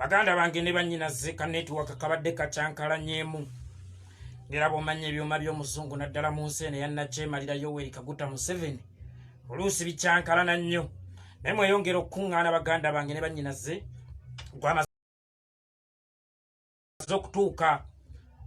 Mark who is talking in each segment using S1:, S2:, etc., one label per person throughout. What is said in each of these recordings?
S1: baganda bange ne bannyinaze ka network kabadde kacyankalanyemu ngera bomanye ebyuma by'omuzungu naddala mu nsi eno yannakyemalira Yoweri Kaguta Museveni oluusi bicyankalana nnyo naye mweyongera okukuŋŋaana baganda bange ne bannyinaze gwamaze okutuuka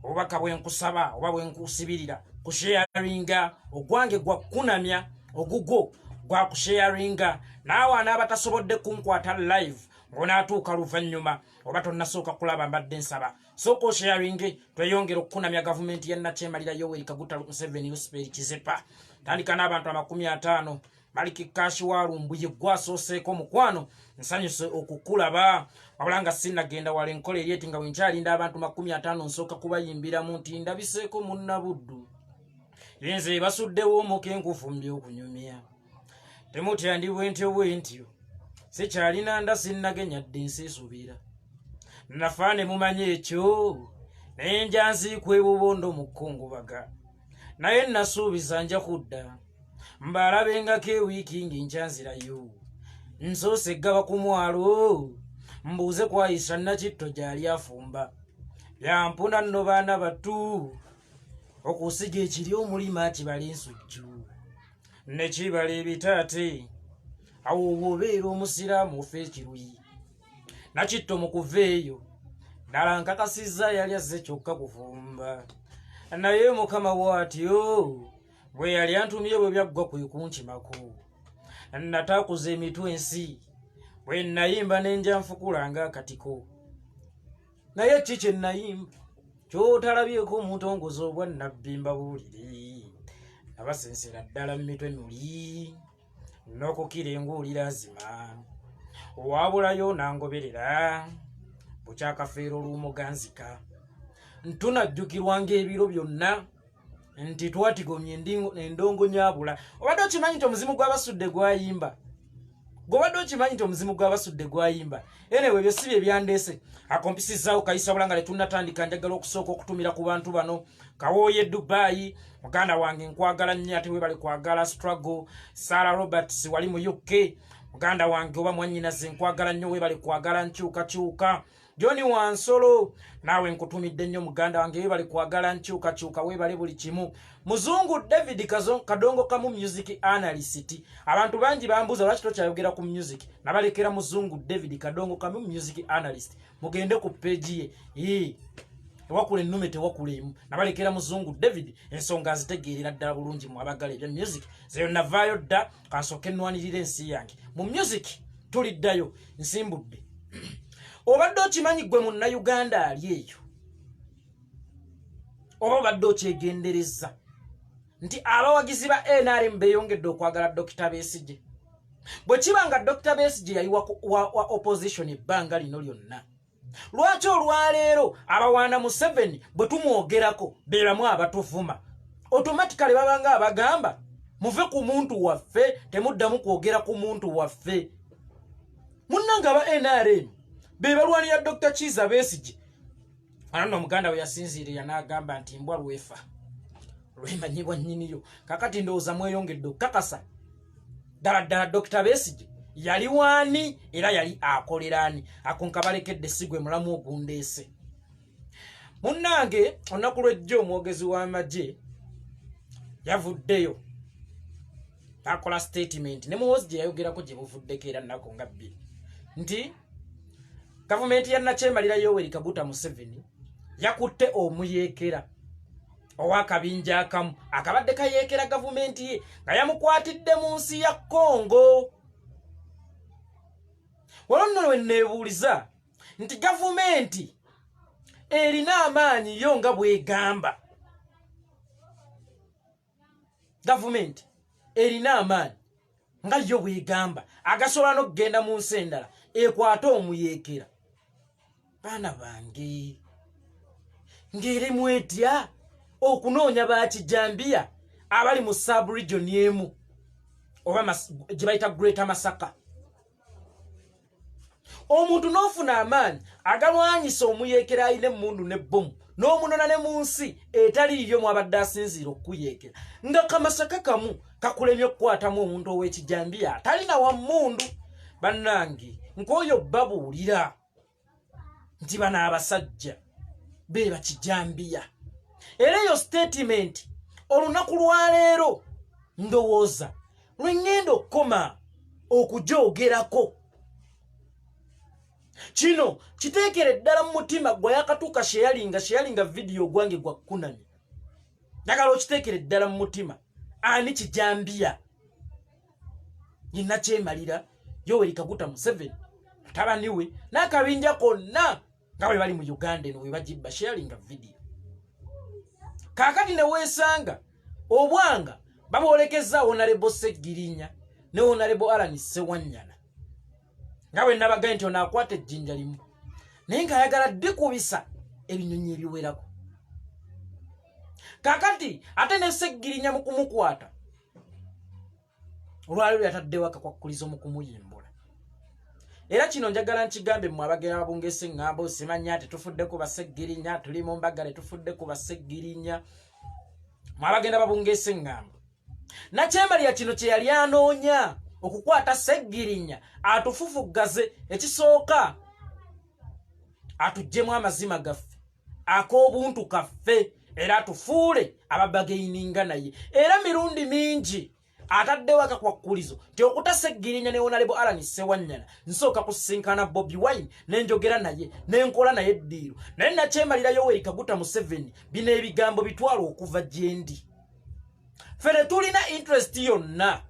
S1: obubaka bwenkusaba oba bwenkusibirira kusharinga ogwange gwa kunamya ogugwo gwa kusharinga naawe anabatasobodde kunkwata live ng'onaatuuka luvannyuma oba tonnasooka kulaba mbadde nsaba sooka osharinge tweyongera okukunamya gavumenti yannakyemalira Yoweri Kaguta Museveni Yusuperi Kizepa tandika n'abantu 50 Maliki Kashi Walumbuye gwasooseeko mukwano nsanyuse okukulaba wabula nga sinnagenda wala enkola eryeti nga bwenkyalinda abantu 50 nsooka kubayimbiramu nti ndabiseeko munnabuddu yenze basuddewo omukenkufu mu by'okunyumya temutya ndi bwentyo sikyalina nda sinnagenya dde nsiisuubira nafaane mumanye ekyo naye nja nziikwa ebubondo mu kkungubaga naye nasuubiza nja kudda mbalabengako ewiiki ng'enkyanzirayo nsoose eggaba ku mwalo mbuuze kwayisa Nakitto gy'ali afumba byampuna nno baana batu okusiga ekiri omulima kibala ensujju ne kibala ebitaate awo obeera omusiraamu ofa ekiruyi Nakitto mu kuva eyo ddala nkakasizza yali azze kyokka kufumba naye mukama bw'atyo bwe yali antumye bwe byaggwa kwe kunkimako nataakuza emitwe ensi bwe nayimba n'enja nfukula ng'akatiko naye ki kye nayimba ky'otalabyeko omutongozi obwa nabbi mbabuulire nabasensera ddala mu mitwe nuli n'okukira enguulira azima wabulayo nangoberera bukyakafeero olw'umuganzika ntunajjukirwa ng'ebiro byonna nti twatigomye endongo nyabula obadde okimanyi nti omuzimu gw'abasudde gwayimba gobadde okimanyi nti omuzimu gw'abasudde gwayimba enewe ebyo si bye byandeese akompisizaawo kayisa bulanga letunnatandika njagala okusooka okutumira ku bantu bano Kawooye Dubai muganda wange nkwagala nnyo ate webali kwagala struggle Sarah Roberts wali mu UK muganda wange oba mwannyinaze nkwagala nnyo webali kwagala nkyukakyuka Johnny Wansolo nawe nkutumidde nnyo muganda wange webali kwagala nkyukakyuka webali buli kimu Muzungu David Kadongo Kamu music analyst abantu bangi bambuza lwaki tokyayogera ku music nabalekera Muzungu David Kadongo Kamu music analyst mugende ku page ye wakule nnume tewakulemu nabalekera Muzungu David ensonga azitegeerera ddala bulungi mu abagala ebya music zeyo navaayo dda kansooke nnwanirira ensi yange mu music tuliddayo nsimbudde obadde okimanyi gwe munnayuganda ali eyo oba obadde okyegendereza nti abawagizi ba NRM beeyongedde okwagala Dr. Besigye bwe kiba nga Dr. Besigye yali wa opposition ebbanga lino lyonna lwaki olwaleero abawaana Museveni bwe tumwogerako beeramu abatuvuma automatically babanga abagamba muve ku muntu waffe temuddamu kwogera ku muntu waffe munnanga ba NRM bebalwanira Dr. Kiza Besigye anano muganda we yasinziirira n'agamba nti mbwa lwefa lwemanyibwa nnyiniyo kakati ndowooza mweyongedde okukakasa ddala Dr. Besigye yali waani era yali akoleraani akunkabalekedde sigwe mulamu ogundeese munnange olunaku lw'ejjo omwogezi w'amagye yavuddeyo akola statement ne muwozi gye yayogerako gye buvuddeko era nnako nga bbiri nti gavumenti yannakyemalira Yoweri Kaguta Museveni yakutte omuyeekera ow'akabinja akamu akabadde kayeekera gavumenti ye nga yamukwatidde mu nsi ya Congo wano nno we neebuuliza nti gavumenti erina amaanyi yo nga bw'egamba gavumenti erina amaanyi nga yo bw'egamba agasobola n'okugenda mu nsi endala ekwate omuyeekera baana bange ng'erimu etya okunoonya bakijambiya abali mu sub-region emu oba gye bayita Greater Masaka omuntu n'ofuna amaanyi agalwanyisa omuyeekera ayina emmundu n'ebbomu n'omunona ne mu nsi etaliiyo mwabadde asinziira okuyeekera nga Kamasaka kamu kakulemye okukwatamu omuntu ow'ekijambiya talina wa mmundu bannange nk'oyo babuulira nti bana abasajja beba kijambia era yo statement olunaku lwaleero ndowooza lwengendo koma okujoogerako kino kiteekere ddala mu mutima gwa yakatuuka sharinga video gwange gwa kunani njagala okiteekere ddala mu mutima ani kijambia yina kyemalira Yoweri Kaguta Museveni tabaniwe n'akabinja konna nga bwe bali mu Uganda eno we bagibba sharinga video kakati ne weesanga obwanga baboolekeza Honorable Segirinya ne Honorable Alan Sewanyana nga bwe nabagaye nti onaakwata ejjinja limu naye ng'ayagala ddikubisa ebinyonyi ebiwerako kakati ate ne Segirinya mu kumukwata olwaleero yataddewo akakwakulizo mu kumuyimbula era kino njagala nkigambe mmwe abagenda babungeese ŋŋambo simanya tetufudde ku Basegirinya tuli mu mbagala tufudde ku Basegirinya mmwe abagenda babungeese ŋŋambo nakyemalira kino kye yali anoonya okukwata Segirinya atufufuggaze ekisooka atuggyemu amazima gaffe ak'obuntu kaffe era atufuule ababageininga naye era mirundi mingi ataddewo akakwakulizo nti okuta Segirinya ne Honorable Alan Sewanyana nsooka kusinkana Bobi Wine nenjogera naye nenkola naye eddiiro naye nakyemalira Yoweri Kaguta Museveni bino ebigambo bitwala okuva gyendi fere tulina interest yonna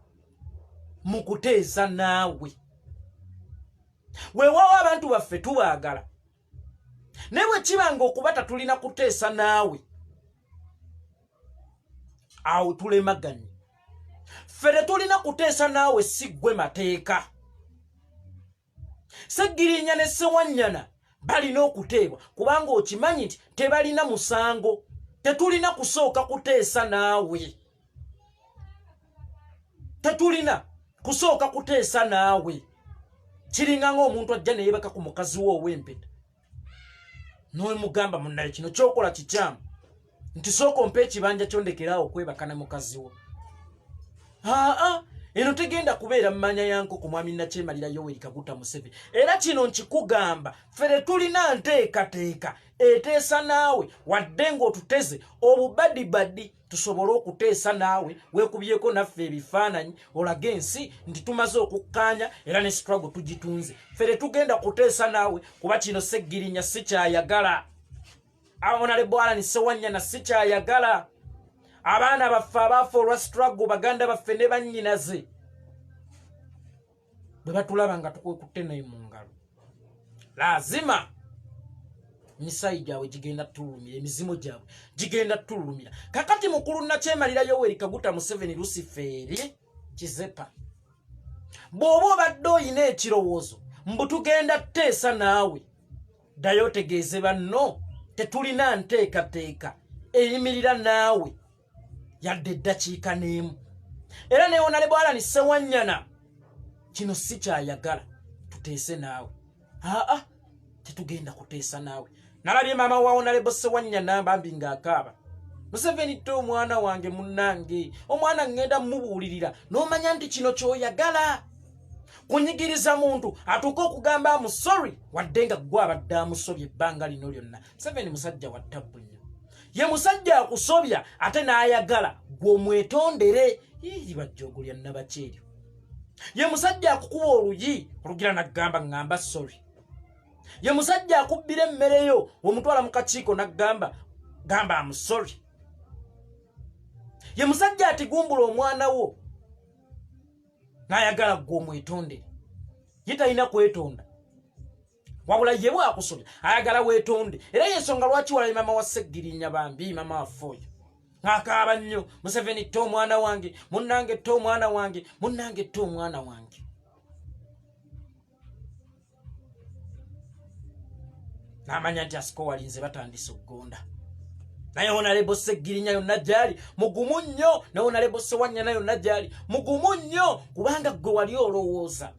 S1: mu kuteesa naawe weewaawo abantu baffe tubaagala naye bwe kibanga okuba tatulina kuteesa naawe awo tulemaganye fere tulina kuteesa naawe si ggwe mateeka Segirinya ne Sewanyana balina okuteebwa kubanga okimanyi nti tebalina musango tetulina kusooka kuteesa naawe tetulina kusooka kuteesa naawe kiringa ng'omuntu ajja ne yeebaka ku mukazi wo ow'empeta n'omugamba munnaye kino kyokola kikyamu nti sooka ompe ekibanja kyondekeraawo okwebaka ne mukazi wo eno tegenda kubeera mmanya yanko ku mwami nakyemalira Yoweri Kaguta Museveni era kino nkikugamba fere tulina nteekateeka eteesa naawe wadde ng'otuteze obubadibadi tusobole okuteesa naawe weekubyeko naffe ebifaananyi olage ensi nti tumaze okukkaanya era ne struggle tugitunze fere tugenda kuteesa naawe kuba kino Segirinya si kyayagala Honorable Alan Sewanyana si kyayagala abaana baffe abaafa olwa struggle baganda baffe ne bannyinaze bwe batulaba nga tukwekutte naye mu ngalo lazima misayi gyabwe gigenda tulumira emizimu gyabwe gigenda tulumira kakati mukulu nakyemalira Yoweri Kaguta Museveni Luciferi Kizepa bw'oba obadde oyina ekirowoozo mbu tugenda tuteesa naawe ddayo otegeeze banno tetulina nteekateeka eyimirira naawe yadde eddakiika n'emu era ne Honorable Alan Sewanyana kino si kyayagala tuteese naawe tetugenda kuteesa naawe nalabye maama wa Honorable Sewanyana bambi ng'akaaba Museveni to omwana wange munnange omwana ngenda mmubuulirira n'omanya nti kino ky'oyagala kunyigiriza muntu atuuka okugamba amusori wadde nga gwe abadde amusobya ebbanga lino lyonna Museveni musajja wa ttabbu nnyo ye musajja akusobya ate n'ayagala gw'omwetondere bajjogolya nnabakyeryo ye musajja akukuba oluyi olugira n'agamba ngamba sorry ye musajja akubbira emmereyo omutwala mu kakiiko n'agamba gamba amusori ye musajja atigumbula omwana wo n'ayagala gw'omwetondere ye talina kwetonda wabula ye bwakusobya ayagala weetonde era yensonga lwaki walabe maama wa Segirinya bambi maama waffe oyo ng'akaaba nnyo Museveni to omwana wange munnange to omwana wange munnange to omwana wange n'amanya nti asiko walinze batandise okugonda naye Honorable Segirinya yonna gyali mugumu nnyo ne Honorable Sewanyana yonna gyali mugumu nnyo kubanga gwe wali olowooza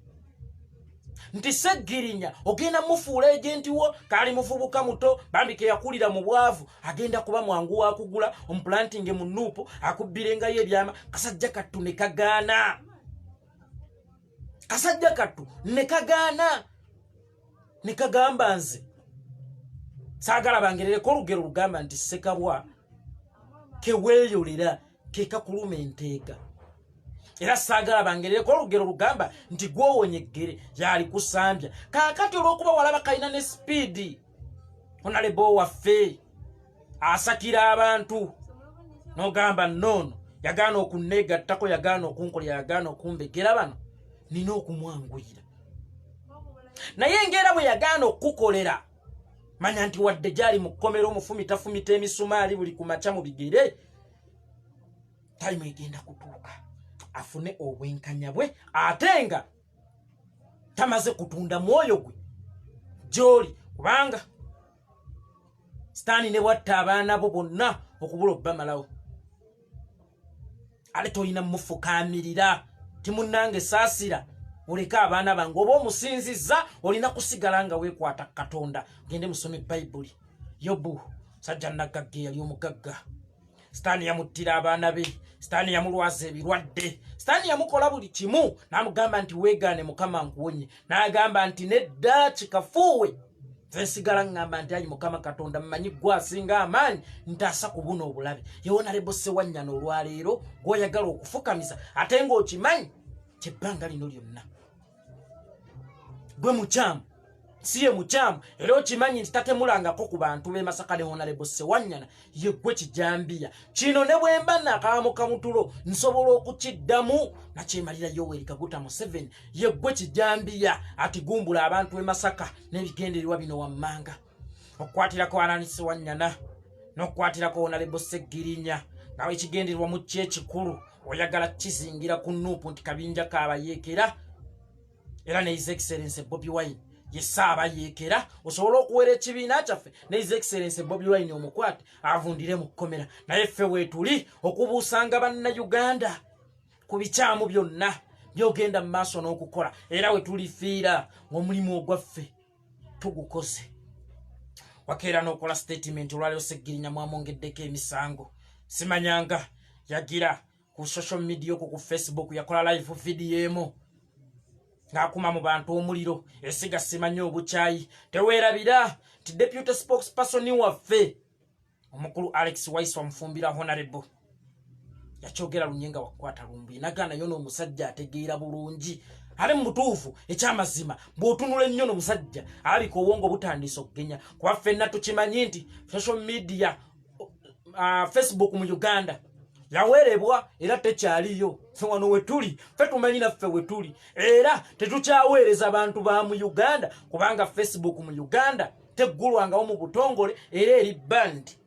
S1: nti Segirinya ogenda mufuula ejenti wo kali mufubuka muto bambi ke yakulira mu bwavu agenda kuba mwangu wa kugula omplanting mu nuupo akubbirengayo ebyama kasajja kattu ne kagaana kasajja kattu ne kagaana ne kagamba nze Sagala bangerereko olugero lugamba nti Ssekabwa keweeyolera kekakuluma enteeka. Era sagala bangerereko olugero lugamba nti gwowonya eggere yali kusambya. Kaakati olw'okuba walaba kalina ne sipiidi, Honorable waffe asakira abantu n'ogamba nnono yagaana okunneegattako, yagaana okunkolera, yagaana okumbegera bano nina okumwanguyira. Naye ngera bwe yagaana okukukolera, manya nti wadde gyali mu kkomero omufumita emisumaali buli ku makya mu bigere, tayimu egenda kutuuka afune obwenkanya bwe, ate nga tamaze kutunda mwoyo gwe gy'oli, kubanga Sitaani ne bwatta abaana bo bonna okubula obbamalawo. Ale toyina mufukaamirira timunnange saasira oleka abaana bange oba omusinzizza olina kusigala nga weekwata Katonda. Gende musome Bayibuli. Yobu sajja nagagga yali omugagga. Sitaani yamuttira abaana be, Sitaani yamulwaza ebirwadde, Sitaani yamukola buli kimu, n'amugamba nti weegaane Mukama nkuwonye, n'agamba nti nedda kikafuuwe. Nsigala ngamba nti ayi Mukama Katonda mmanyi gwe asinga amaanyi ntaasa ku buno obulabe. Ye Honorable Ssewanyana olwaleero gw'oyagala okufukamiza ate ng'okimanyi kyebbanga lino lyonna gwe mukyamu si ye mukyamu, era okimanyi nti tatemulangako ku bantu b'e Masaka ne Honorable Ssewanyana ye gwe kijambiya. Kino ne bwe mba nakaamuka mutulo nsobola okukiddamu nakyemalira Yoweri Kaguta Museveni ye gwe kijambiya ati gumbula abantu b'e Masaka n'ebigendererwa bino wammanga. Okukwatirako Alani Ssewanyana n'okukwatirako Honorable Sseggirinya nawe ekigendererwa mu kye ekikulu oyagala kizingira ku Nuupu nti kabinja kaabayeekera, era ne His Excellency Bobi Wine ye Ssaabayeekera, osobola okuwera ekibiina kyaffe ne His Excellency Bobi Wine omukwate avundire mu kkomera. Naye ffe weetuli okubuusanga bannayuganda ku bikyamu byonna byogenda mu maaso n'okukola, era we tulifiira ng'omulimu ogwaffe tugukoze. Wakeera n'okola statement olwaleero Sseggirinya mwamwongeddeko emisango. Simanyanga yagira ku social media okwo ku Facebook yakola live video emu ng'akuma mu bantu omuliro, esiga simanyi obukyayi. Teweerabira ti deputy spokesperson waffe omukulu Alex Waiswa Mufumbira Honorable yakyogera Lunyenga wakwata lumbi nagana yo n'omusajja ategeera bulungi. Ale mu butuufu ekyamazima bw'otunula ennyo n'omusajja alabika obwongo butandise okugenya. Kuba ffenna tukimanyi nti social media Facebook mu Uganda yawerebwa era tekyaliyo. Ffe wano wetuli ffe tumanyi naffe wetuli, era tetukyaweereza bantu ba mu Uganda kubanga Facebook mu Uganda teggulwangawo mu butongole era eri bandi.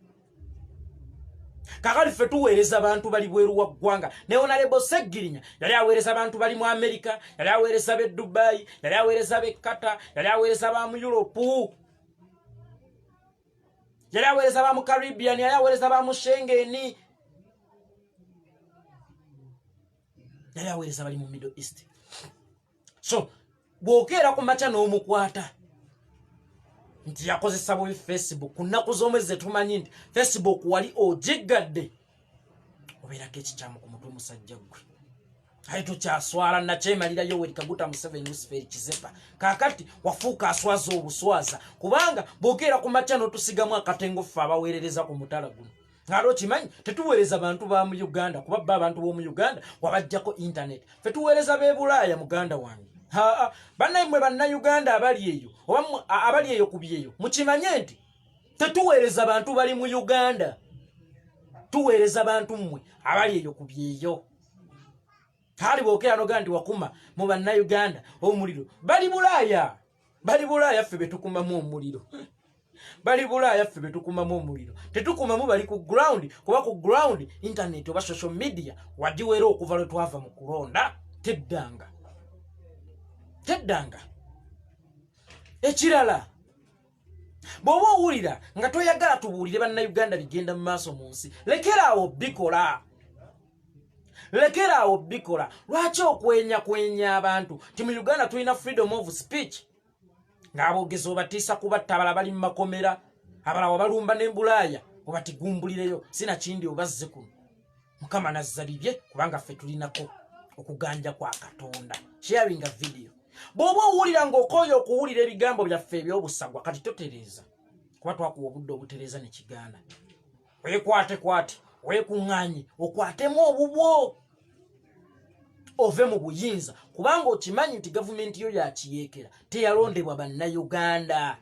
S1: Kakali ffe tuweereza bantu bali bweru wa ggwanga. Ne Honorable Sseggirinya yali aweereza bantu bali mu America, yali aweereza b'e Dubai, yali aweereza b'e Qatar, yali aweereza ba mu Europe, yali aweereza ba mu Caribbean, yali aweereza ba mu Schengen, yali aweereza bali mu Middle East. So bw'okeera ku makya n'omukwata nti yakozesa bubi Facebook ku nnaku z'omwezi tumanyi nti Facebook wali ogiggadde, obeerako ekikyamu ku mutwe musajja gwe. Aye tokyaswala nakyemalira Yoweri Kaguta Museveni Lucifer Kizepa. Kaakati wafuuka aswaza obuswaza kubanga bw'okeera ku makya n'otusigamu akatengo ffe abaweerereza ku mutala guno. Ngalo kimanyi tetuweereza bantu ba mu Uganda kuba bba abantu b'omu Uganda wabajjako internet. Ffe tuweereza b'e Bulaaya muganda wange. Bannammwe bannayuganda abali eyo oba abali eyo ku byeyo mukimanye nti tetuweereza bantu bali mu Uganda, tuweereza bantu mmwe abali eyo ku byeyo. Kali bw'okeera n'ogamba nti wakuma mu bannayuganda omuliro bali Bulaaya ffe betukumamu omuliro. Bali Bulaaya ffe betukumamu omuliro, tetukumamu bali ku ground kuba ku ground internet oba social media wadiweera okuva lwe twava mu kulonda teddanga. Ekirala bw'oba owulira nga toyagala tubuulire bannayuganda bigenda mu maaso mu nsi, lekeraawo bikola. Lwaki okwenyakwenya abantu ti mu Uganda tulina freedom of speech ng'aboogezi obatiisa kubatta abalala bali mu makomera, abalala wabalumba ne Bulaaya obatigumbulireyo sinakindi obazze kuno. Mukama nazza bibye kubanga ffe tulinako okuganja kwa Katonda. Sharing a video. Bw'oba owulira ng'okooye okuwulira ebigambo byaffe eby'obusagwa kati totereeza. kuba twakuwa obudde obutereza ne kigaana weekwate weekuŋŋaanye okwatemu obubwo ove mu buyinza kubanga okimanyi nti gavumenti yo yakiyeekera teyalondebwa bannayuganda.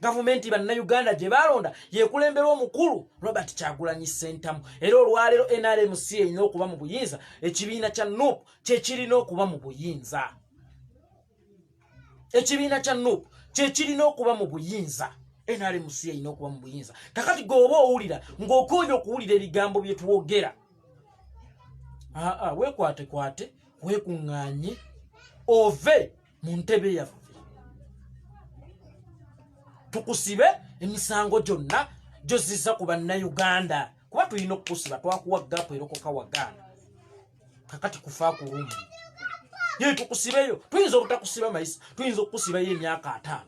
S1: Gavumenti bannayuganda gye balonda yeekulemberwa omukulu Robert Kyagulanyi Ssentamu. Era olwaleero NRMC erina okuba mu buyinza, ekibiina kya NUP kyekirina okuba mu buyinza. Ekibiina kya NUP kyekirina okuba mu buyinza. NRMC erina okuba mu buyinza. Kakati g'oba owulira ng'okooye okuwulira ebigambo bye twogera, weekwate weekuŋŋaanye ove mu ntebe yaffe tukusibe emisango gyonna gyozizza ku bannayuganda kuba tulina okukusiba twakuwa gaapu erokoka wagaana kakati kufa kulungi ye tukusibeyo. Tuyinza obutakusiba mayisa, tuyinza okukusibayo emyaka 5.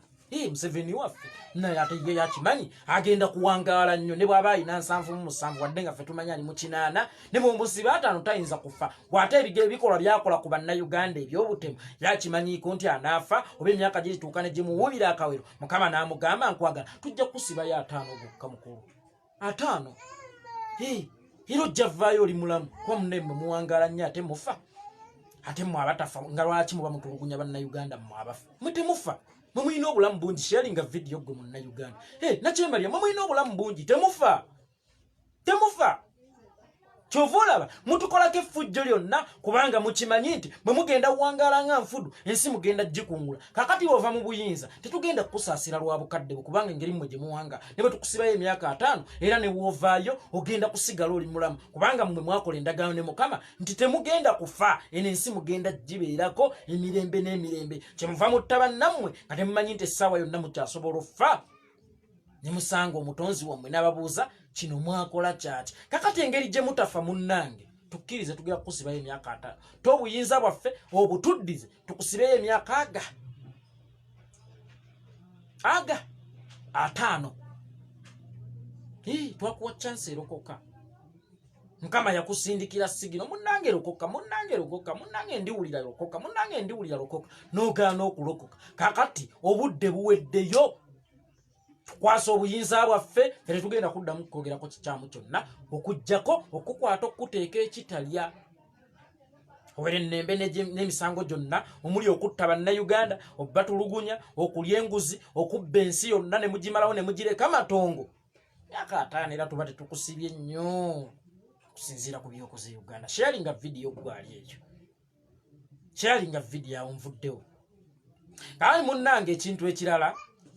S1: Museveni waffe naye ate ye yakimanyi agenda kuwangaala nnyo ne bw'aba alina 7 wadde nga ffe tumanya ali mu 8 ne bw'omusiba 5 tayinza kufa. Bw'ate ebikolwa byakola ku bannayuganda eby'obutemu yakimanyiiko nti anaafa oba emyaka gye gituuka ne gimuwuubira akawero Mukama n'amugamba nkwagala tujja kukusibayo 5 bokka mukulu 5. Era ojja vaayo oli mulamu kuba munne mmwe muwangaala nnyo ate mufa. Ate mmwe abatafa nga lwaki muba mutulugunya bannayuganda mmwe abafa mwe temufa. Mwe mulina obulamu bungi sharinga video gwe munnayuganda. Nakyembalya mwe mulina obulamu bungi temufa. Kyova olaba mutukolako effujjo lyonna kubanga mukimanyi nti bwe mugenda wangaala nga nfudu ensi mugenda gikungula. Kakati bw'ova mu buyinza tetugenda kukusaasira lwa bukadde bwe kubanga engeri mmwe gye muwanga ne bwe tukusibayo emyaka 5 era ne wovaayo ogenda kusigala oli mulamu kubanga mmwe mwakola endagaano ne Mukama nti temugenda kufa eno ensi mugenda gibeerako emirembe n'emirembe. Kyemuva mu ttaba nammwe nga temumanyi nti essaawa yonna mukyasobola offa ne musanga omutonzi wammwe n'ababuuza kino mwakola kyaki. Kakati engeri gye mutafa munnange tukkirize tugenda kukusibayo emyaka 5 tobuyinza bwaffe obutuddize tukusibeyo emyaka aga 5. Twakuwa chance erokoka. Mukama yakusindikira sigino munnange rokoka munnange ndiwulira rokoka n'ogaana okulokoka. Kakati obudde buweddeyo tukwasa obuyinza bwaffe era tugenda kuddamu kwogerako kikyamu kyonna okuggyako okukwata okuteeka ekitalya obere ennembe n'emisango gyonna omuli okutta bannayuganda okubatulugunya okulya enguzi okubba ensi yonna ne mugimalawo ne mugireka matongo. Myaka 5 era tuba tetukusibye nnyo kusinziira ku byokoze Uganda. Sharinga video gwali ekyo, sharinga video awo nvuddewo. Kale munnange ekintu ekirala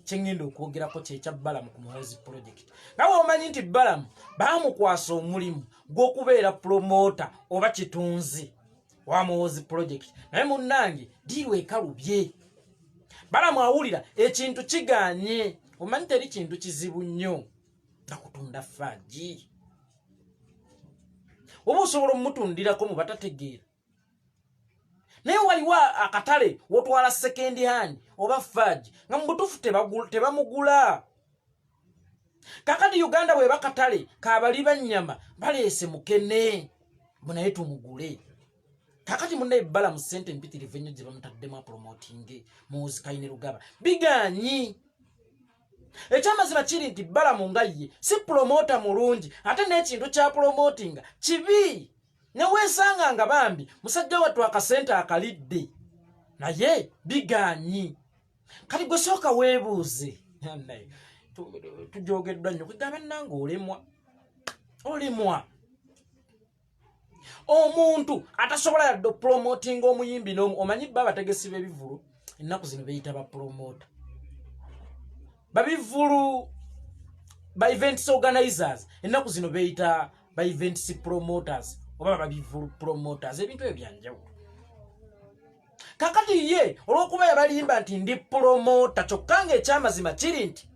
S1: kyengenda okwogerako kyekya Balamu ku Muhoozi Project. Nawe omanyi nti Balamu baamukwasa omulimu gw'okubeera promota oba kitunzi wa Muhoozi Project. Naye munnange diiru ekalubye. Balamu awulira ekintu kigaanye. Omanyi teri kintu kizibu nnyo nga kutunda faaji. Oba osobola omutundirako mu batategeera. Naye waliwo akatale wotwala second hand oba faaji nga mu butuufu tebamugula. Kakati Uganda bwe bakatale kabali bannyama baleese mukene munaye tumugule. Kakati munnaye Balamu ssente mpitirivu ennyo gye bamutaddemu promoting Muhoozi Kayine Rugaba biganyi. Ekyamazima kiri nti Balamu nga ye si promota mulungi ate n'ekintu kya promotinga kibi. Neweesanga nga bambi musajja wattu akasente akalidde naye biganyi. Kati gwe sooka weebuuze tujogeddwa nnyo kugamba nange olemwa omuntu atasobola yadde promoting omuyimbi n'omu. Omanyi bba abategesi b'ebivulu ennaku zino beyita bapromota babivulu ba events organizers ennaku zino beyita ba events promoters oba babivulu promoters ebintu ebyo byanjawulo. Kakati ye olw'okuba yabalimba nti ndi promota kyokka nga ekyamazima kiri nti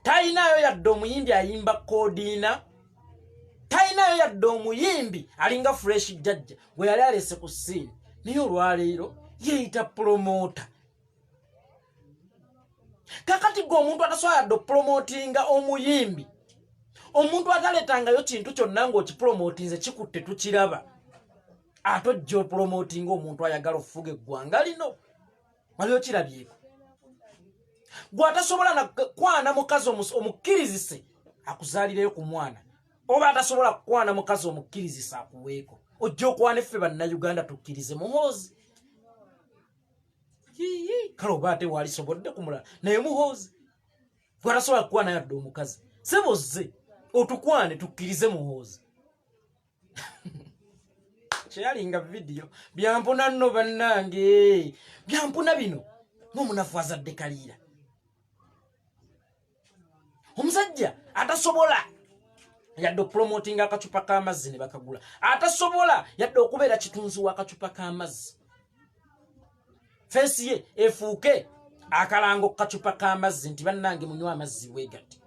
S1: talinayo yadde omuyimbi ayimba koodiina, talinayo yadde omuyimbi alinga fresh jjajja gwe yali alese ku ssiini naye olwaleero yeeyita promota. Kakati gwe omuntu atasobola yadde promotinga omuyimbi, omuntu ataleetangayo kintu kyonna ng'okipromotinze kikutte tukiraba, ate ojja opromotinga omuntu ayagala okufuga eggwanga lino wali okirabyeko. gwatasobola na kwana mukazi omukirizise akuzalireyo ku mwana oba atasobola kwana mukazi omukirizise akuweeko ojjo kwana ffe banna Uganda tukkirize Muhoozi kale oba ate wali sobodde kumulala naye Muhoozi gwatasobola kwana yadde omukazi sebozze otukwane tukkirize Muhoozi kyalinga video byampuna nno bannange byampuna bino ng'omunafu azadde kaliira omusajja atasobola yadde promoting akacupa k'amazzi ne bakagula atasobola yadde okubeera kitunzi w'akacupa k'amazzi fesi ye efuuke akalango kacupa k'amazzi nti bannange munywa amazzi weegatti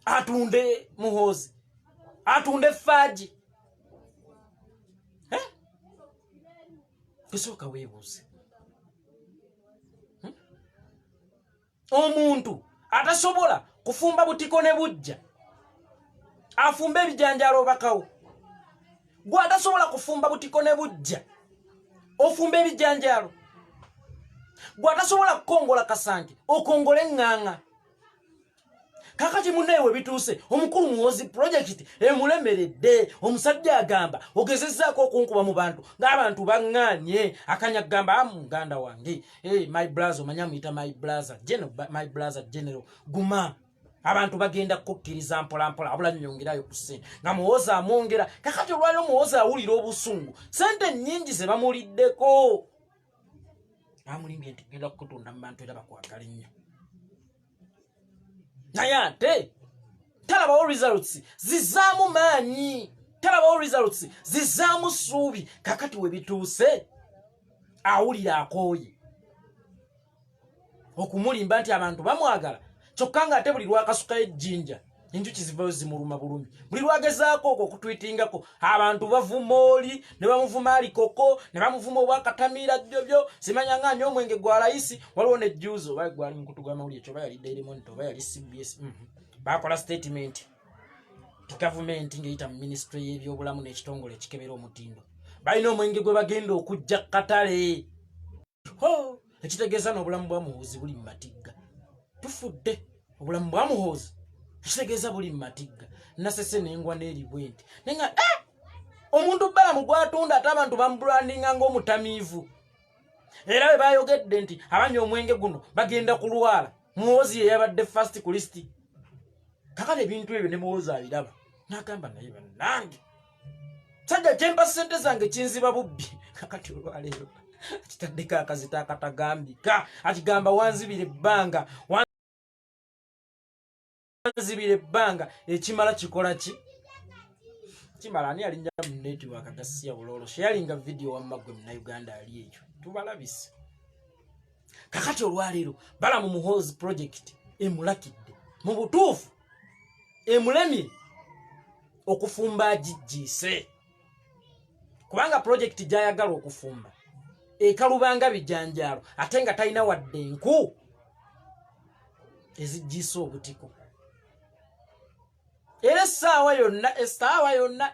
S1: atunde Muhoozi atunde Faaji kusooka weebuuze omuntu atasobola kufumba butiko ne bujja afumbe ebijanjalo bakawo gwe atasobola kufumba butiko ne bujja ofumbe ebijanjalo gwe atasobola kukongola kasanke okongole nganga kakati munewe bituuse omukulu Muhoozi project emulemeredde omusajja agamba ogezezzaako okunkuba mu bantu ng'abantu baŋŋaanye akanya gamba muganda wange my brother omanya muyita my brother general guma abantu bagenda kukkiriza mpolampola abula nyongerayo ku ssente nga Muhoozi amwongera kakati olwaliro Muhoozi awulira obusungu sente nnyingi ze bamuliddeko amulimbye nti genda kukutunda mu bantu era bakwagala ennyo naye ate talabawo results zizaamu maanyi talabawo results zizaamu ssuubi kakati we bituuse awulira akooye okumulimba nti abantu bamwagala kyokka nga ate buli lwakasuka ejjinja enjuki zivayo zimuluma bulumi buli lwagezaako okwo okutwitingako abantu bavuma oli ne bamuvuma alikoko ne bamuvuma obwakatamiira jjobyo simanya ng'anya omwenge gwa layisi waliwo ne jjuuzo oba gwali mukutu gwa mawulire ekyo oba yali Daily Monitor oba yali CBS bakola statement ti gavumenti ng'eyita mu ministry y'ebyobulamu n'ekitongole ekikebera omutindo balina omwenge gwe bagenda okujja katale ekitegeeza n'obulamu bwa Muhoozi buli mu matigga tufudde obulamu bwa Muhoozi kitegeeza buli matigga nasese nengwa n'eri bwenti nenga omuntu balamu gwatunda ate abantu bambrandinga ng'omutamiivu era bwe bayogedde nti abanywa omwenge guno bagenda kulwala Muhoozi ye yabadde first ku list kakale ebintu ebyo ne Muhoozi abiraba n'agamba naye bannange sajja kyempa ssente zange kinziba bubbi kakati olwaleero kitaddeko akazita akatagambika akigamba wanzibira ebbanga zibire banga ekimala kikola ki kimala ani alinnya mu network agasiya bulolo sharinga video wamagwe mu Uganda ali ekyo tubalabise kakati olwaleero bala mu Muhoozi project emulakidde mu butuufu emulemye okufumba ajijjise kubanga project gyayagala okufumba ekalubanga bijanjalo ate nga talina wadde enku ezijjisa obutiko era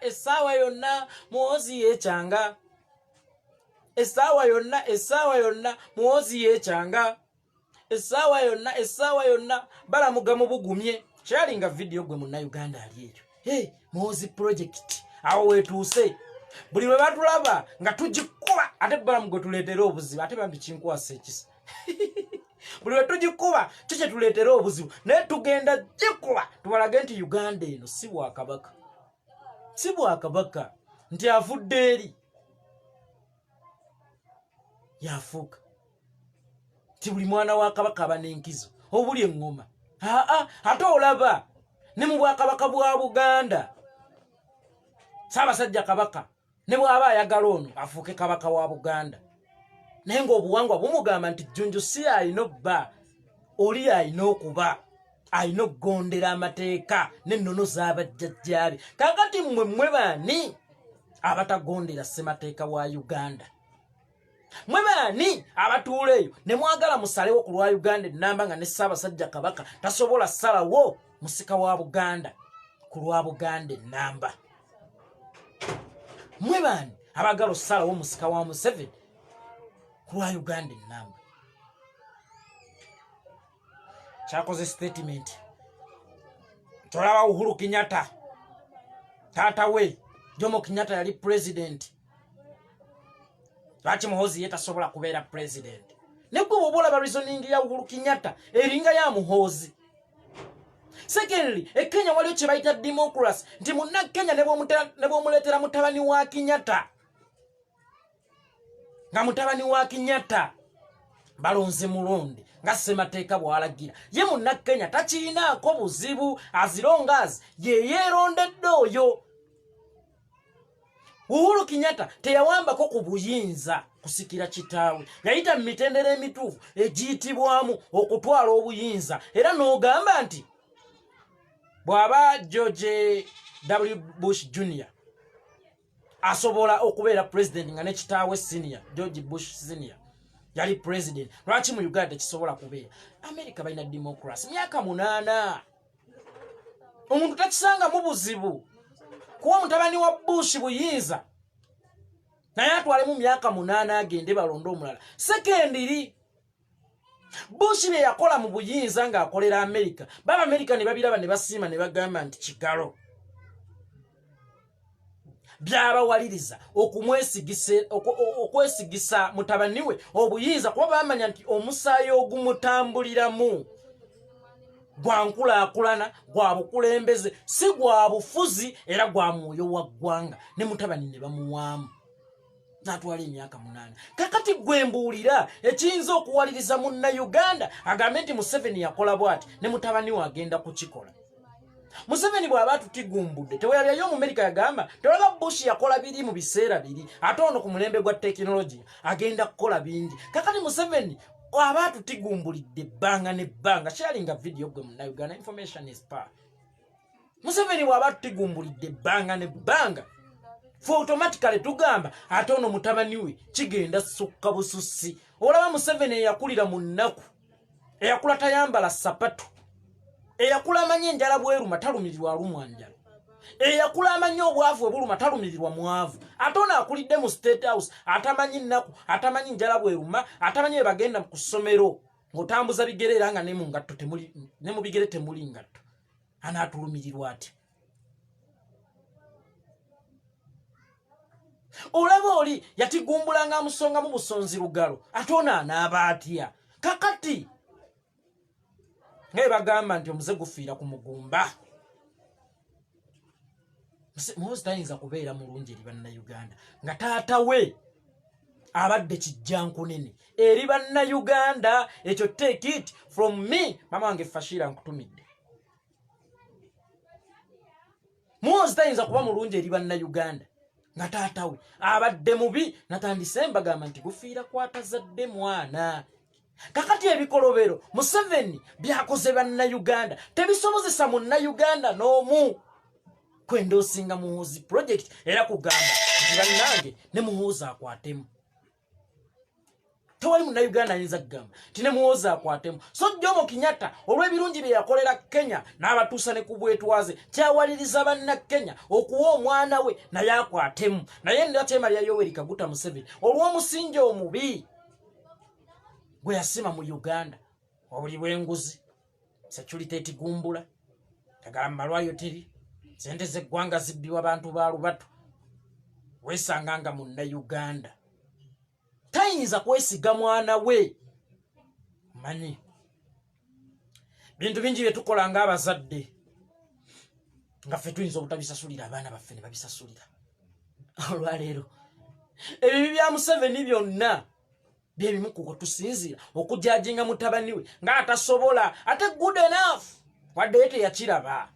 S1: essaawa yonna Muhoozi yeekyanga essaawa yonna Muhoozi yeekyanga essaawa yonna balamuga mu bugumye kyalinga video gwe munna Uganda ali ekyo Muhoozi project awo wetuuse buli lwe batulaba nga tugikuba ate balamuga tuleetera obuzibu ate bambi kinkwasa ekisa buli lwe tugikuba kye tuleetera obuzibu naye tugenda gikuba tubalage nti Uganda eno si bwakabaka nti afudde eri yafuuka ti buli mwana wa kabaka aba n'enkizo obuli eŋŋoma ate olaba ne mu bwakabaka bwa Buganda Ssaabasajja Kabaka ne bw'aba ayagala ono afuuke kabaka wa Buganda naye ng'obuwangwa bumugamba nti Jjunju si alina obba oli alina okuba alina okugondera amateeka n'ennono z'abajjajjaabe kakati mmwe baani abatagondera ssemateeka wa Uganda mwe baani abatuula eyo ne mwagala musalewo ku lwa Uganda ennamba nga ne Ssaabasajja Kabaka tasobola ssalawo musika wa Buganda ku lwa Buganda ennamba mwe baani abagala ossalawo musika wa Museveni ku lwa Uganda ennamba kyakoze statement tolaba Uhuru Kenyatta tata we Jomo Kenyatta yali president lwaki Muhoozi yetasobola kubeera president nekwe bobola ba reasoning ya Uhuru Kenyatta eringa ya Muhoozi. Secondly, Kenya waliyo kye bayita democracy nti munna Kenya ne bw'omuleetera mutabani wa Kenyatta nga mutabani wa Kenyatta balonze mulonde nga ssemateeka bw'alagira ye munna Kenya takiinaako buzibu azirongazi ye yeerondedde oyo. Uhuru Kenyatta teyawambako ku buyinza kusikira kitaawe yayita mu mitendera emituufu egiyitibwamu okutwala obuyinza era n'ogamba nti bw'aba George W. Bush Jr. asobola okubeera president nga ne kitaawe senior George Bush senior yali president lwaki mu Uganda kisobola kubeera. America balina democracy myaka 8 omuntu takisanga mu buzibu kuwa mutabani wa Bush buyinza naye atwale mu myaka 8 agende balonde omulala. Secondly, Bush ne yakola mu buyinza nga akolera America baba America ne babiraba ne basiima ne bagamba nti kigalo byabawaliriza okwesigisa mutabani we obuyinza kuba bamanya nti omusaayi ogumutambuliramu gwa nkulaakulana gwa bukulembeze si gwa bufuzi era gwa mwoyo wa ggwanga ne mutabani ne bamuwaamu natwala emyaka 8. Kakati gwe mbuulira ekiyinza okuwaliriza munna Uganda agambe nti Museveni yakola bw'ati ne mutabani we agenda kukikola. Museveni bw'aba tutigumbudde teweyalyayo mu America yagamba tolaba Bush yakola biri mu biseera biri ate ono ku mulembe gwa tekinologiya agenda kukola bingi. Kakati Museveni aba tutigumbulidde ebbanga n'ebbanga sharinga video gwe munna Uganda information is power. Museveni bw'aba tutigumbulidde ebbanga n'ebbanga for automatically tugamba ate ono mutabani we kigenda sukka bususi. Olaba Museveni eyakulira mu nnaku eyakula tayambala sapatu eyakula amanye enjala bweruma talumirirwa alumwa njala eyakula amanye obwavu obuluma talumirirwa mwavu ate ono akulidde mu State House atamanyi nnaku atamanyi njala bweruma atamanyi bagenda ku ssomero ng'otambuza bigere era nga ne mu ngatto temuli ne mu bigere temuli ngatto anaatulumirirwa ati. Olaba oli yatigumbulanga amusonga mu busonzi lugalo ate ono anaaba atya. Kakati ngaye bagamba nti omuze gufiira ku mugumba Muhoozi tayinza kubeera mulungi eri bannayuganda nga taata we abadde kijjankunene eri bannayuganda. Ekyo take it from me mama wange Fashira nkutumidde. Muhoozi tayinza kuba mulungi eri bannayuganda nga taata we abadde mubi natandise mbagamba nti gufiira kwatazadde mwana. Kakati ebikolobero Museveni byakoze bannayuganda tebisobozesa munnayuganda n'omu kwenda osinga Muhoozi project era kugamba nti bannange ne Muhoozi akwatemu. Tewali munnayuganda ayinza kugamba nti ne Muhoozi akwatemu. So Jomo Kenyatta olw'ebirungi bye yakolera Kenya n'abatuusa ne ku bwetwaze kyawaliriza bannakenya okuwa omwana we naye akwatemu. Naye ndateema lya Yoweri Kaguta Museveni olw'omusingi omubi gwe yasima mu Uganda obuli bw'enguzi security etigumbula tagala malwayo teri sente z'eggwanga zibbibwa abantu ba lubatu weesanga nga munna Uganda tayinza kwesiga mwana we. Manyi bintu bingi bye tukola ng'abazadde nga ffe tuyinza obutabisasulira abaana baffe ne babisasulira. Olwaleero ebibi bya Museveni byonna byebimu ku tusinzira okujajinga mutabani we ng'atasobola ate good enough wadde yete yakiraba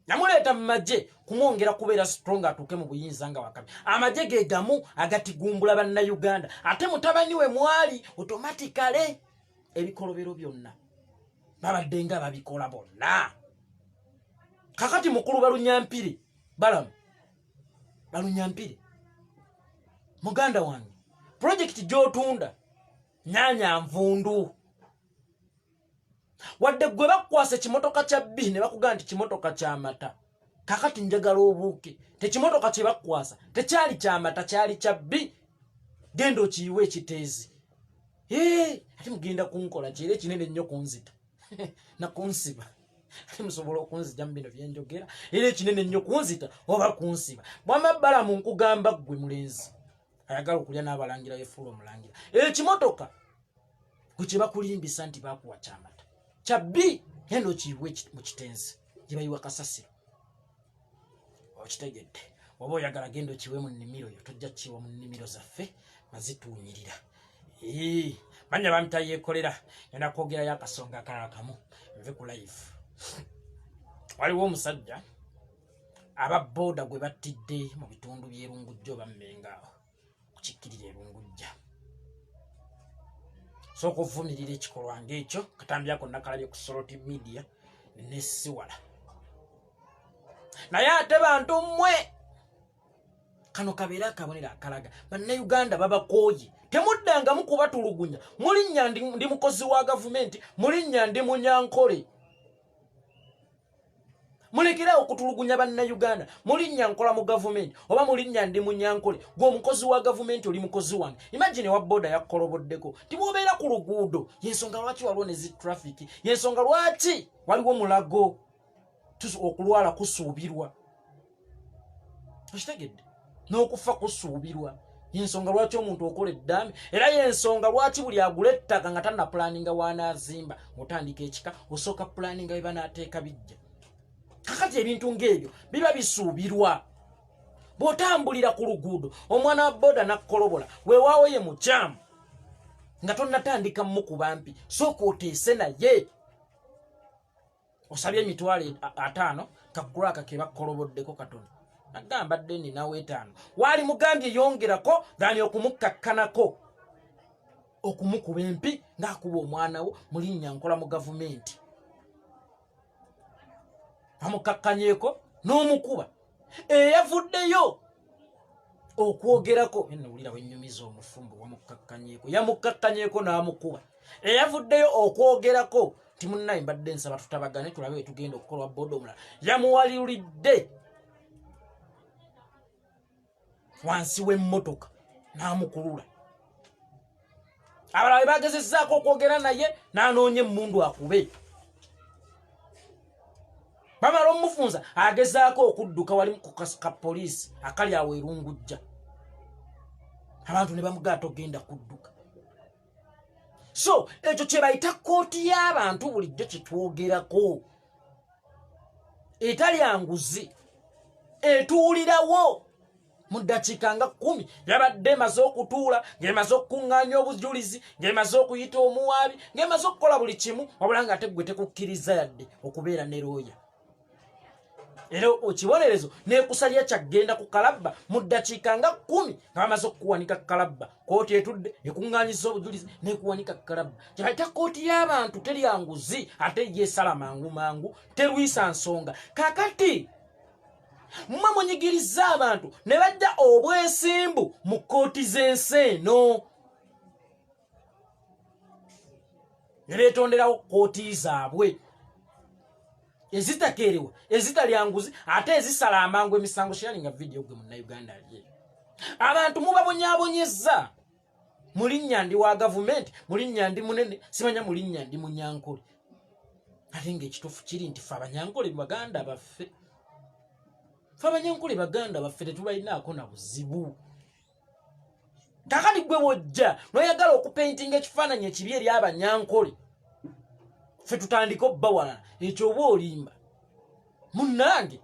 S1: namuleeta mu magye kumwongera kubeera strong atuuke mu buyinza nga wakabi. Amagye ge gamu agatigumbula bannayuganda ate mutabani we mwali automatically ebikolobero byonna babadde nga babikola bonna. Kakati mukulu Balunyampire balamu Balunyampire muganda wange project gy'otunda nyanya nvundu wadde gwe bakwasa ekimotoka kya B ne bakugamba nti kimotoka kya mata. Kakati njagala obuuke tekimotoka kye bakwasa tekyali kya mata kyali kya B genda okiyiwe ekiteezi ate mugenda kunkola kire kinene nnyo kunzita na kunsiba ate musobola okunzija mu bino byenjogera era kinene nnyo kunzita oba kunsiba bwamabbala mu nkugamba gwe mulenzi ayagala okulya n'abalangira yefuula omulangira ekimotoka gwe kye bakulimbisa nti bakuwa kyamata kyabbi endo kiyiwe mu kitenzi gye bayiwa kasasiro okitegedde oba oyagala genda okiwe mu nnimiro yo tojja kiwa mu nnimiro zaffe mazituunyirira manya bamita yeekolera yona kwogerayo akasonga akalala kamu nve ku live waliwo omusajja ababooda gwe battidde mu bitundu by'erungujja oba mmengaawo kukikkirira erungujja sooka ovumirira ekikolwa ng'ekyo katambyako nakalabye ku Soroti Media nesiwala naye ate bantu mmwe kano kabeera akabonera akalaga bannayuganda babakooye temuddangamu kubatulugunya mulinnya ndi mukozi wa gavumenti mulinnya ndi munyankole mulekera okutulugunya bannayuganda mulinnya nkola mu gavumenti oba mulinnya ndi munyankole gwe omukozi wa gavumenti oli mukozi wange imagine wa boda yakkoloboddeko tibwobeera ku luguudo yensonga lwaki waliwo ne zi traffic yensonga lwaki waliwo mulago okulwala kusuubirwa okitegedde n'okufa kusuubirwa yensonga lwaki omuntu okola eddambi era yensonga lwaki buli agula ettaka nga tannapulaninga wanaazimba ng'otandika ekika osooka pulaninga bye banaateeka bijja kakati ebintu ng'ebyo biba bisuubirwa bw'otambulira ku luguudo omwana wa boda nakkolobola weewaawo ye mukyamu nga tonnatandika mukuba mpi sooka oteese naye osabye emitwalo 5 kakulaka ke bakkoloboddeko katono nagamba dde ninawo 5 waali mugambye yongerako dhani okumukkakkanako okumukuba empi ng'akuba omwana wo mulinnya nkola mu gavumenti amukakkanyeeko n'omukuba eyavuddeyo okwogerako enawulira wennyumiza omufumbo wamukakkanyeeko yamukakkanyeeko n'amukuba eyavuddeyo okwogerako ti munnaye mbadde nsaba tutabagane tulabe tugenda okukolwa boda omulala yamuwalulidde wansi w'emmotoka n'amukulula abalala bagezezzaako okwogera naye n'anoonya emmundu akube bamala omufunza agezaako okudduka wali ku kapoliisi akali awo erungujja abantu ne bamugaa togenda kudduka so ekyo kye bayita kooti y'abantu bulijjo kyetwogerako etali anguzi etuulirawo mu ddakiika nga 10 yabadde emaze okutuula ng'emaze okukuŋŋaanya obujulizi ng'emaze okuyita omuwaabi ng'emaze okukola buli kimu wabula nga ate gwe tekukkiriza yadde okubeera ne looya era ekibonerezo neekusalya kyagenda ku kalabba mu ddakiika nga 10 nga bamaze okukuwanika kalabba kooti etudde ekuŋŋaanyiza obujulizi neekuwanika kalabba kyebayita kooti y'abantu teri anguzi ate yeesala mangu mangu terwisa nsonga kakati mmwe munyigiriza abantu ne bajja obwesimbu mu kooti z'ensi eno ne beetonderawo kooti zaabwe ezitakeerewa ezitalyanguzi ate ezisala amangu emisango sharinga video gwe munnayuganda ali abantu mubabonyaabonyezza mulinnya ndi wa gavumenti mulinnya ndi munene simanya mulinnya ndi munyankole ate ng'ekituufu kiri nti fe abanyankole baganda baffe fe abanyankole baganda baffe tetubalinaako na buzibu kakati gwe wojja noyagala okupaintinga ekifaananyi ekibi eri abanyankole fe tutandika obbawalana ekyo oba olimba munnange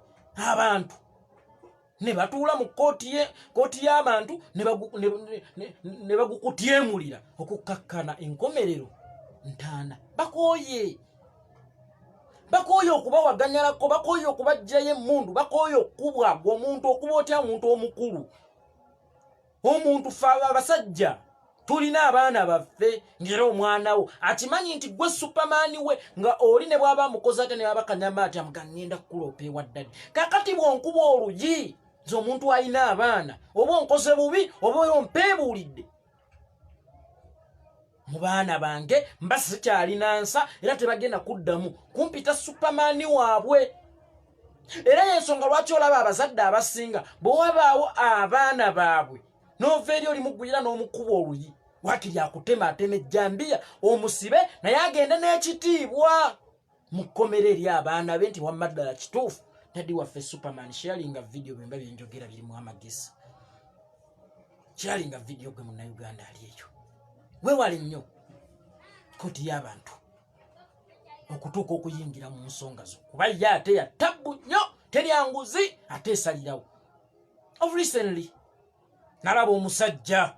S1: abantu ne batuula mu kooti y'abantu ne bagukutyemulira okukkakkana enkomerero ntaana bakooye okubawaganyalako bakooye okubajjayo emmundu bakooye okubwagwa omuntu okuba otya omuntu omukulu omuntu fe abasajja tulina abaana baffe ngera omwana wo akimanyi nti gwe supamaani we nga oli ne bw'aba mukozi ate ne babakanyama ati amugangenda kukulopa ewaddadi kakati bw'onkuba olugi nze omuntu alina abaana oba onkoze bubi oba ompeebuulidde mu baana bange mba sikyalina nsa era tebagenda kuddamu kumpita supamaani waabwe era yensonga lwaki olaba abazadde abasinga bwe wabaawo abaana baabwe n'ova eri oli mugwira n'omukuba oluyi wakiri akutema ateme jambia omusibe naye agende n'ekitiibwa mukomere eri abaana be nti wamaddala kituufu taddi waffe Superman sharinga video bwe mbabi njogera birimu amagezi sharinga video gwe Munnayuganda ali eyo weewale nnyo koti y'abantu okutuuka okuyingira mu nsonga zo kuba ye ate ya tabbu nnyo teryanguzi ate esalirawo of recently nalaba omusajja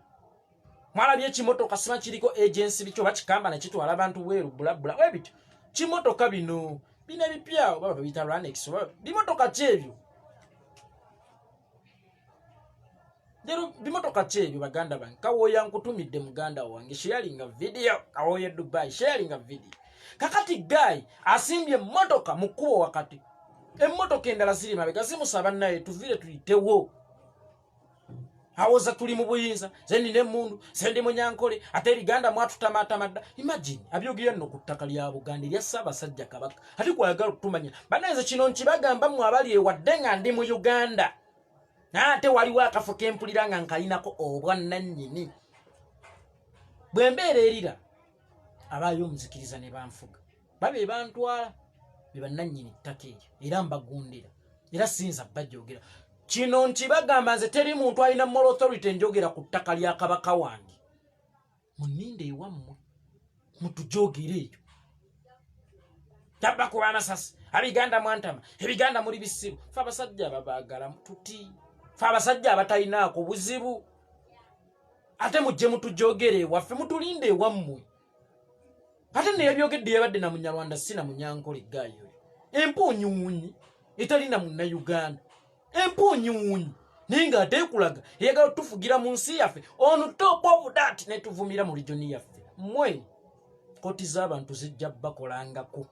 S1: mwalabye ekimotoka sima kiriko agency bikyo bakikamba nakitwala abantu weeru bulabula webityo kimotoka bino bina bipya baba babita Ranex bimotoka kyebyo Jero bimotoka kyebyo baganda bange kawoya nkutumidde muganda wange sharinga video kawoya Dubai sharinga video kakati guy asimbye motoka mukubo wakati emmotoka endala ziri mabega zimusaba naye tuvire tuyitewo awoza tuli mu buyinza zendi ne mundu sendi munyankole ate Uganda mwatutamatamada imagine abyogeye no kuttaka lya Buganda lya Ssaabasajja Kabaka ati kwagala okutumanya bananze kino nkibagamba mu abali ewadde nga ndi mu Uganda ate waliwo akafo kempulira nga nkalinako obwannannyini bwe mbeera erira abaayo omuzikiriza ne banfuga babe bantwala be bannannyini ttaka eryo era mbagundira era sinza bajjogera kino nkibagamba nze teri muntu alina moral authority njogera ku ttaka lya Kabaka wange muninde ewammwe mutujogere eyo tabba kuba amasasi abiganda mwantama ebiganda muri bisibu fe abasajja babaagala tuti fe abasajja abatalinaako buzibu ate mujje mutujogere waffe mutulinde ewammwe ate neyebyogedde yabadde na Munyarwanda sina Munyankole gaayo empuunyuunyi etalina Munnayuganda empuunyuunyi ninga ate ekulaga eyagala tufugira mu nsi yaffe on top of that netuvumira mu region yaffe mmwe koti z'abantu zijja bakolangako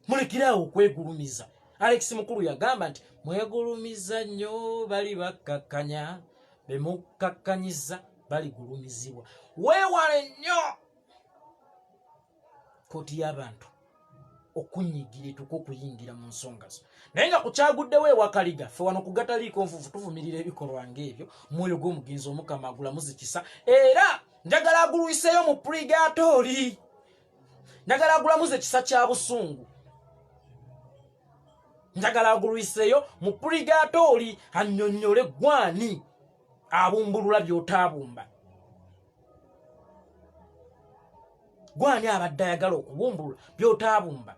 S1: mulekirawo okwegulumiza Alex Mukulu yagamba nti mwegulumiza nnyo bali bakkakkanya bemukakkanyiza baligulumizibwa weewale nnyo koti y'abantu okunyigira tuko okuyingira mu nsonga zo naye nga kukyaguddewo ewakaliga ffe wano kugataliiko nfufu tuvumirira ebikolwa ng'ebyo omwoyo gw'omugenzi Omukama agulamu zikisa era njagala agulwiseeyo mu purigatori njagala agulamuze ekisa kya busungu njagala agulwiseeyo mu purigatori annyonnyole gwani abumbulula by'otaabumba gwani abadde ayagala okubumbulula by'otaabumba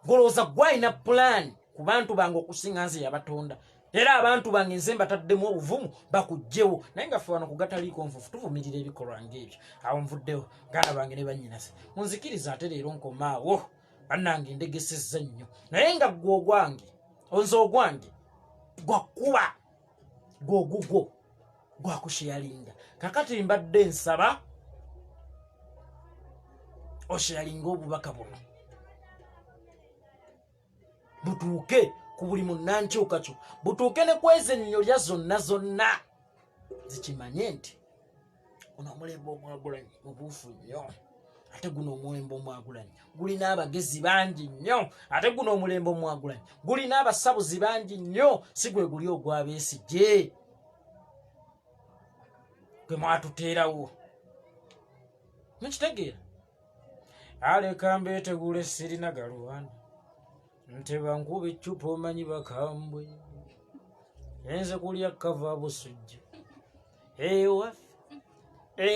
S1: golooza gwalina pulaani ku bantu bange okusinga nze yabatonda era abantu bange nze mbataddemu obuvumu bakugjewo naye nga ffe wano kugataliiko nfufu tuvumirira ebikolwa ng'ebyo awo nvuddewo ganda bange ne bannyinase munzikiriza ate leero nkomaawo bannange ndegesezza nnyo naye nga gwe ogwange onze ogwange gwakkuba gwogugwo gwakusharinga kakati mbadde nsaba osharinga obubaka buno butuuke ku buli munnankyuka kyo butuuke ne kweza ennyolya zonna zonna zikimanye nti guno omulembe omwagulanyi mubuufu nnyo ate guno omulembe omwagulanyi gulina abagezi bangi nnyo ate guno omulembe omwagulanyi gulina abasabuzi bangi nnyo si gwe guli ogw'Abeesigye gwe mwatuteerawo mukitegeera aleka mbeetegule sirina galwana nteba nkuba eccupa omanyi bakambwe enze kulya kava busujja ewaffe